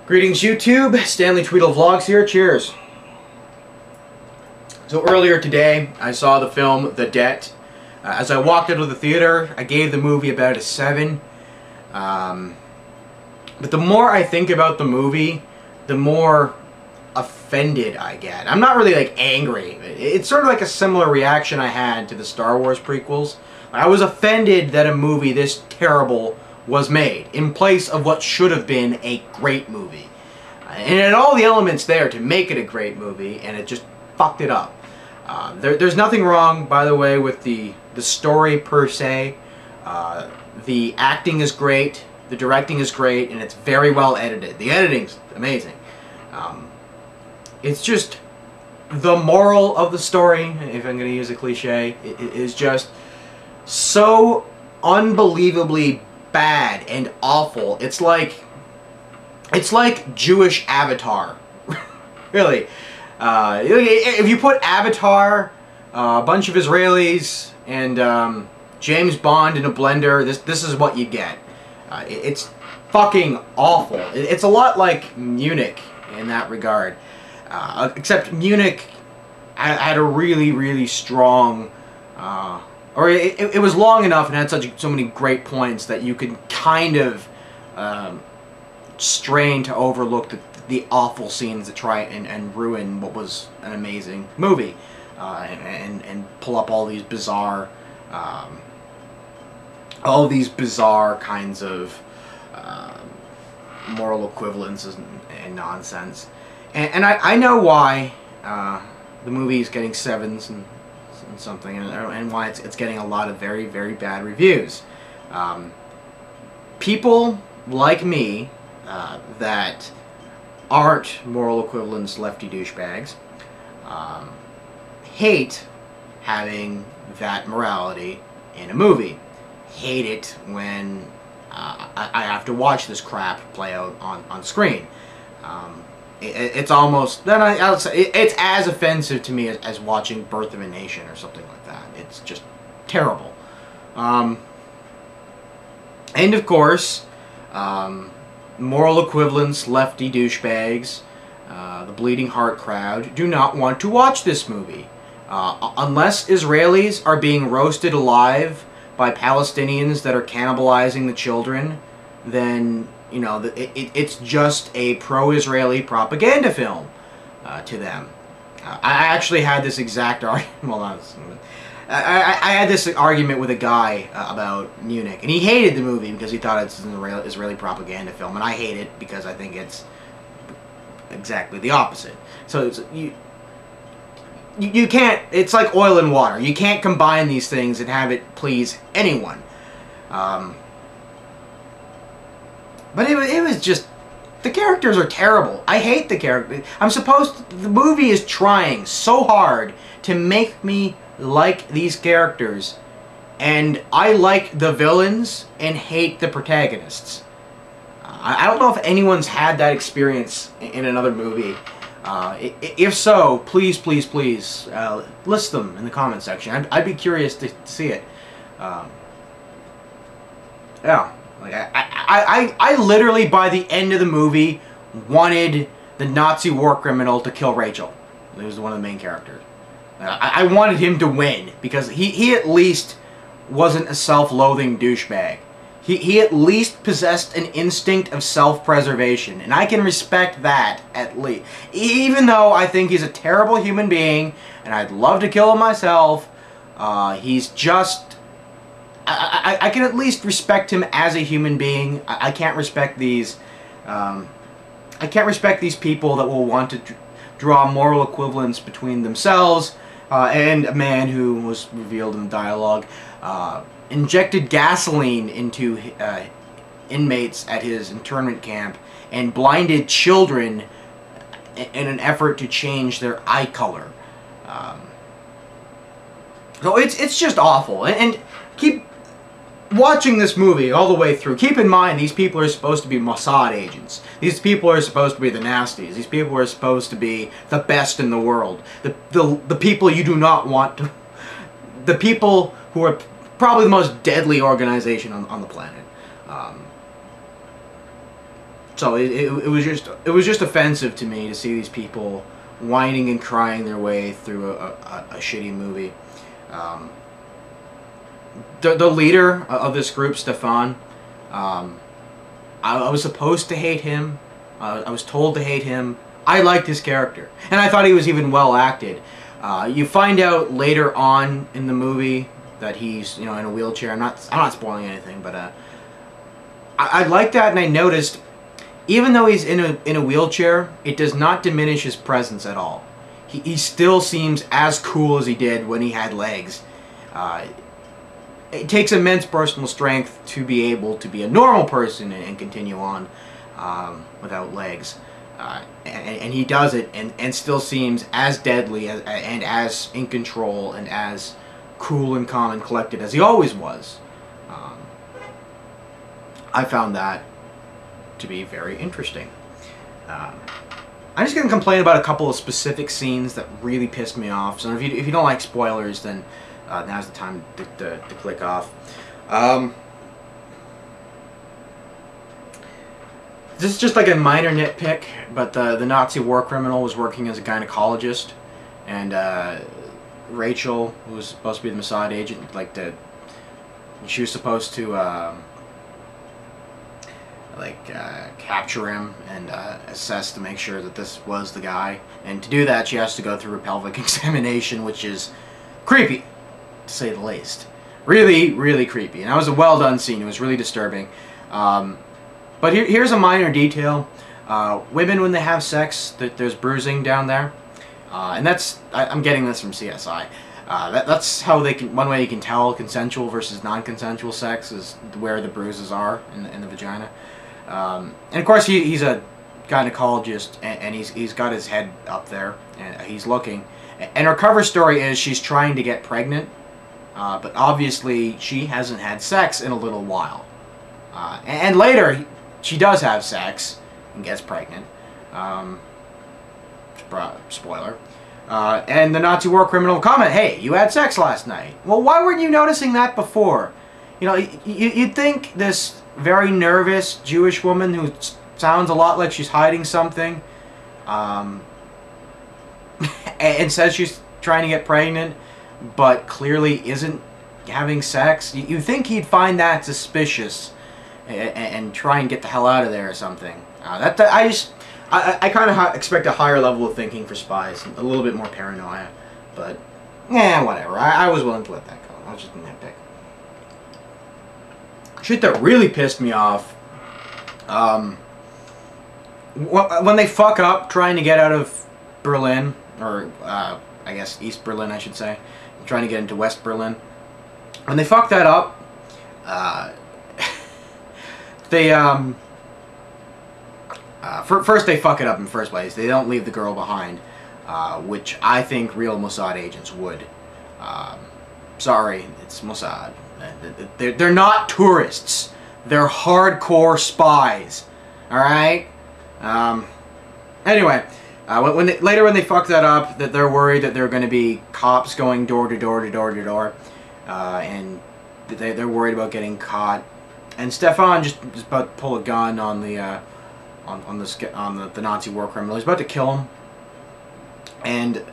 Greetings YouTube, StanleyTweedleVlogs here, cheers. So earlier today, I saw the film The Debt. As I walked out of the theater, I gave the movie about a 7. But the more I think about the movie, the more offended I get. I'm not really like angry. It's sort of like a similar reaction I had to the Star Wars prequels. I was offended that a movie this terrible was made in place of what should have been a great movie. And it had all the elements there to make it a great movie, and it just fucked it up. There's nothing wrong, by the way, with the story per se. The acting is great, the directing is great, and it's very well edited. The editing's amazing. It's just the moral of the story, if I'm going to use a cliche, is just so unbelievably bad and awful. It's like Jewish Avatar. Really. If you put Avatar, a bunch of Israelis, and James Bond in a blender, this is what you get. It's fucking awful. It's a lot like Munich in that regard. Except Munich had a really, really strong... or it was long enough and had so many great points that you could kind of strain to overlook the awful scenes that try and ruin what was an amazing movie, and pull up all these bizarre kinds of moral equivalences and nonsense. And I know why the movie is getting 7s and something, and why it's getting a lot of very, very bad reviews. People like me that aren't moral equivalents lefty douchebags hate having that morality in a movie. Hate it when I have to watch this crap play out on screen. It's almost, then I would say, it's as offensive to me as watching Birth of a Nation or something like that. It's just terrible. And of course, moral equivalents, lefty douchebags, the bleeding heart crowd do not want to watch this movie. Unless Israelis are being roasted alive by Palestinians that are cannibalizing the children, then, you know, it's just a pro-Israeli propaganda film to them. I actually had this exact argument. Hold on. I had this argument with a guy about Munich, and he hated the movie because he thought it's an Israeli propaganda film, and I hate it because I think it's exactly the opposite. So you can't. It's like oil and water. You can't combine these things and have it please anyone. But it was just, the characters are terrible. I hate the characters. The movie is trying so hard to make me like these characters, and I like the villains and hate the protagonists. I don't know if anyone's had that experience in another movie. If so, please, please, please, list them in the comment section. I'd be curious to see it. Yeah. Like I literally, by the end of the movie, wanted the Nazi war criminal to kill Rachel. He was one of the main characters. I wanted him to win, because he at least wasn't a self-loathing douchebag. He at least possessed an instinct of self-preservation, and I can respect that, at least. Even though I think he's a terrible human being, and I'd love to kill him myself, he's just... I can at least respect him as a human being. I can't respect these... I can't respect these people that will want to draw moral equivalence between themselves and a man who was revealed in the dialogue injected gasoline into inmates at his internment camp and blinded children in an effort to change their eye color. So it's just awful. And keep watching this movie all the way through. Keep in mind, these people are supposed to be Mossad agents. These people are supposed to be the nasties. These people are supposed to be the best in the world. The people you do not want to... The people who are probably the most deadly organization on the planet. So it was just offensive to me to see these people whining and crying their way through a shitty movie. The leader of this group, Stefan, I was supposed to hate him. I was told to hate him. I liked his character, and I thought he was even well acted. You find out later on in the movie that he's, you know, in a wheelchair. I'm not spoiling anything, but I like that, and I noticed, even though he's in a wheelchair, it does not diminish his presence at all. He still seems as cool as he did when he had legs. It takes immense personal strength to be able to be a normal person and continue on without legs. And he does it and still seems as deadly and as in control and as cool and calm and collected as he always was. I found that to be very interesting. I'm just going to complain about a couple of specific scenes that really pissed me off. So if you don't like spoilers, then now's the time to click off. This is just like a minor nitpick, but the Nazi war criminal was working as a gynecologist, and Rachel, who was supposed to be the Mossad agent, she was supposed to capture him and assess to make sure that this was the guy. And to do that, she has to go through a pelvic examination, which is creepy, to say the least. Really, really creepy. And that was a well done scene. It was really disturbing. But here's a minor detail. Women, when they have sex, there's bruising down there. And I'm getting this from CSI. That's how one way you can tell consensual versus non-consensual sex is where the bruises are in the vagina. And of course he's a gynecologist, and he's got his head up there and he's looking. And her cover story is she's trying to get pregnant, but obviously she hasn't had sex in a little while. And later she does have sex and gets pregnant. Spoiler. And the Nazi war criminal will comment, "Hey, you had sex last night." Well, why weren't you noticing that before? You know, you'd think this very nervous Jewish woman who sounds a lot like she's hiding something, and says she's trying to get pregnant, but clearly isn't having sex. You think he'd find that suspicious and try and get the hell out of there or something. I kind of expect a higher level of thinking for spies, a little bit more paranoia, but yeah, whatever. I was willing to let that go. I was just a nitpick. Shit that really pissed me off, when they fuck up trying to get out of Berlin, or I guess East Berlin, I should say, trying to get into West Berlin. When they fuck that up, first they fuck it up in the first place. They don't leave the girl behind, which I think real Mossad agents would. Sorry, it's Mossad. They're not tourists. They're hardcore spies. All right. Anyway, later when they fuck that up, that they're worried that there are going to be cops going door to door to door to door, and they're worried about getting caught. And Stefan just is about to pull a gun on the Nazi war criminal. He's about to kill him. And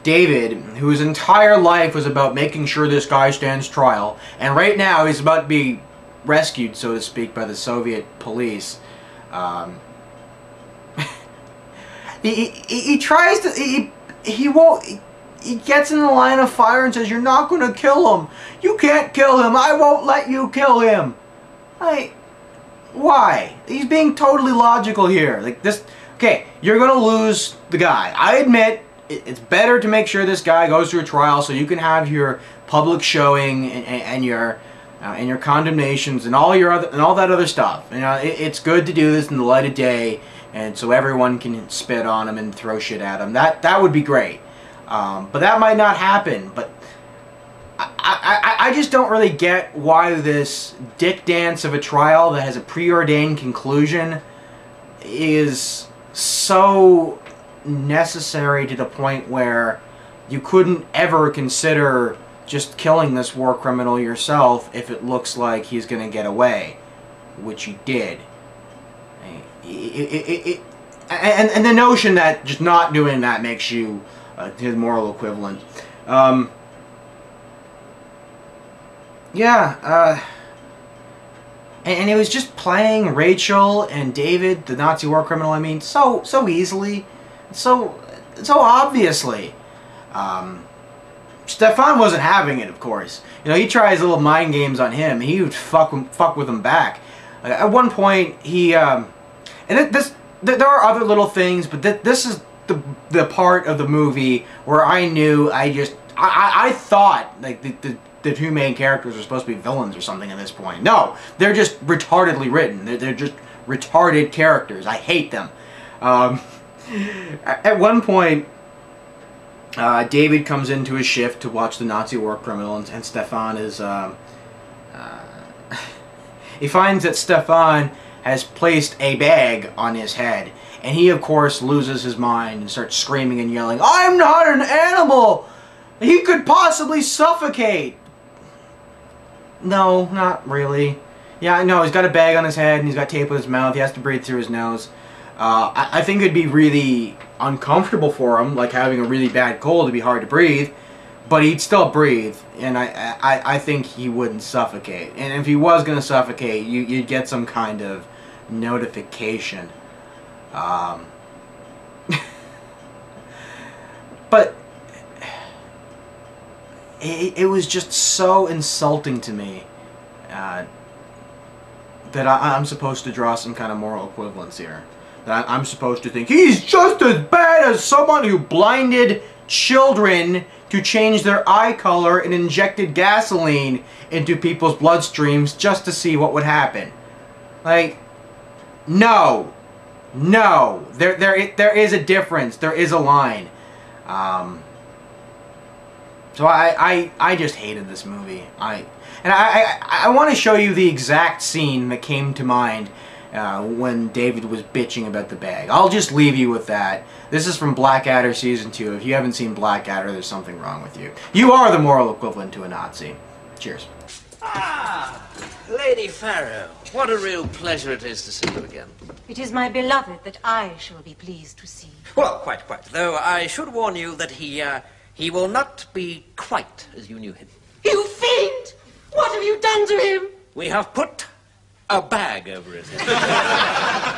David, whose entire life was about making sure this guy stands trial, and right now he's about to be rescued, so to speak, by the Soviet police. He tries to. He won't. He gets in the line of fire and says, "You're not going to kill him. You can't kill him. I won't let you kill him." Why? He's being totally logical here. Like this. Okay, you're going to lose the guy. I admit it's better to make sure this guy goes through a trial so you can have your public showing and your condemnations and all that other stuff. You know, it's good to do this in the light of day, and so everyone can spit on him and throw shit at him. That would be great. But that might not happen. But I just don't really get why this dick dance of a trial that has a preordained conclusion is so necessary to the point where you couldn't ever consider just killing this war criminal yourself if it looks like he's going to get away, which he did. and the notion that just not doing that makes you his moral equivalent. Yeah, and it was just playing Rachel and David, the Nazi war criminal, I mean, so easily, so obviously. Stefan wasn't having it, of course. You know, he tries little mind games on him, and he would fuck with him back. At one point, he, and there are other little things, but this is the part of the movie where I knew I thought, like, the two main characters are supposed to be villains or something at this point. No, they're just retardedly written. They're just retarded characters. I hate them. At one point, David comes into his shift to watch the Nazi war criminal, and Stefan is, he finds that Stefan has placed a bag on his head, and he, of course, loses his mind and starts screaming and yelling, "I'm not an animal! He could possibly suffocate!" No, not really. Yeah, no, he's got a bag on his head, and he's got tape on his mouth. He has to breathe through his nose. I think it'd be really uncomfortable for him, like having a really bad cold. It'd be hard to breathe, but he'd still breathe, and I think he wouldn't suffocate. And if he was going to suffocate, you'd get some kind of notification. But it was just so insulting to me that I'm supposed to draw some kind of moral equivalence here. That I'm supposed to think he's just as bad as someone who blinded children to change their eye color and injected gasoline into people's bloodstreams just to see what would happen. Like, no. No. There is a difference. There is a line. So I just hated this movie. I want to show you the exact scene that came to mind when David was bitching about the bag. I'll just leave you with that. This is from Blackadder Season 2. If you haven't seen Blackadder, there's something wrong with you. You are the moral equivalent to a Nazi. Cheers. Ah, Lady Farrow. What a real pleasure it is to see you again. It is my beloved that I shall be pleased to see. Well, quite. Though I should warn you that he will not be quite as you knew him. You fiend! What have you done to him? We have put a bag over his head.